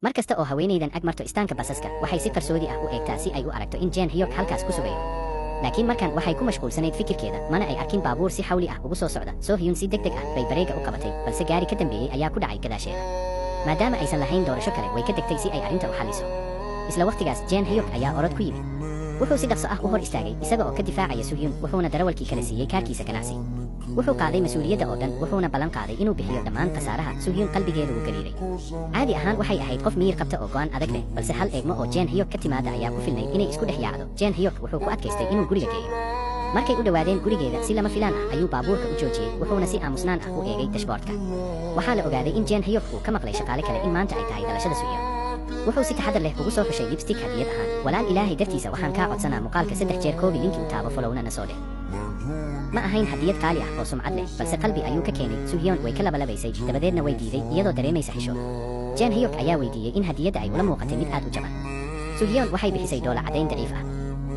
markasta oo haweenaydan ag marto istaanka basaska waxay si qarsoodi ah u eegtaa si ay u aragto in Jane Hyuk halkaas ku sugayo. laakiin markan waxay ku mashquulsanayd fikirkeeda mana ay arkin baabuur si xawli ah ugu soo socda. So Hyun si degdeg ah bay bareega u qabatay balse gaari ka dambeeyay ayaa ku dhacay gadaasheeda. maadaama aysan lahayn doorasho kale way ka degtay si ay arrinta u xalliso. isla waqtigaas Jane Hyuk ayaa orod ku yimid. wuxuu si dhaqso ah u hor istaagay isaga oo ka difaacaya So Hyun wuxuuna darawalkii kala siiyay kaarkiisa ganacsi. wuxuu qaaday mas'uuliyadda oo dhan wuxuuna ballan qaaday inuu bixiyo dhammaan khasaaraha. So Hyun qalbigeeda wuu gariiray. caadi ahaan waxay ahayd qof miyir qabta oo go'aan adag leh balse hal eegmo oo Jane Hyuk ka timaada ayaa ku filnay inay isku dhex yaacdo. Jane Hyuk wuxuu ku adkaystay inuu guriga geeyo. markay u dhawaadeen gurigeeda si lama filaan ah ayuu baabuurka u joojiyey wuxuuna si aamusnaan ah u eegay dashboardka. waxaa la ogaaday in Jane Hyuk uu ka maqlay shaqaale kale in maanta ay tahay dhalashada So Hyun. wuxuu si taxadar leh ugu soo xushay lipstick hadiyad ahaan. walaal ilaahay dartiisa waxaan kaa codsanaa muuqaalka 3 jeer koobi linki u taabo followna na soo dheh. ma ahayn hadiyad qaali ah oo sumcad leh balse qalbi ayuu ka keenay. So Hyun way ka labalabaysay dabadeedna way diiday iyadoo dareemaysa xishood. Jane Hyuk ayaa weydiiyey in hadiyadda ay ula muuqatay mid aad u jaban. So Hyun waxay bixisay dhoola caddayn daciif ah.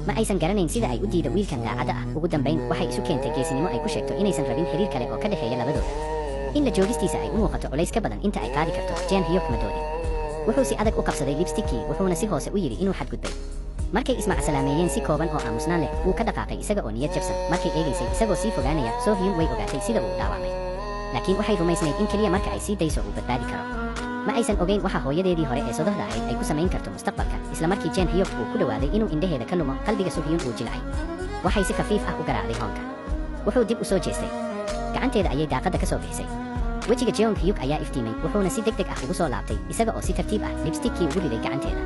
ma aysan garanayn sida ay u diido wiilkan daacadda ah. ugu dambayn waxay isu keentay geesinimo ay ku sheegto inaysan rabin xiriir kale oo ka dhexeeya labadooda. in la joogistiisa ay u muuqato culays ka badan inta ay qaadi karto. Jane Hyuk ma doodin. wuxuu si adag u qabsaday lipstickii wuxuuna si hoose u yidhi inuu xadgudbay. markay ismacasalaameeyeen si kooban oo aamusnaan leh wuu ka dhaqaaqay isaga oo niyad jabsan. markay eegaysay isagoo sii fogaanaya So Hyun way ogaatay sida uu dhaawacmay. laakiin waxay rumaysnayd in keliya marka ay sii dayso uu badbaadi karo. ma aysan ogeyn waxa hooyadeedii hore ee sodohda ahayd ay ku samayn karto mustaqbalka. isla markii Jane Hyuk uu ku dhawaaday inuu indhaheeda ka lumo qalbiga So Hyun uu jilcay. waxay si khafiif ah u garaacday hoonka. wuxuu dib u soo jeestay. gacanteeda ayay daaqadda ka soo bixisay. wejiga Jane Hyuk ayaa iftiimay wuxuuna si degdeg ah ugu soo laabtay isaga oo si tartiib ah lipstickii ugu riday gacanteeda.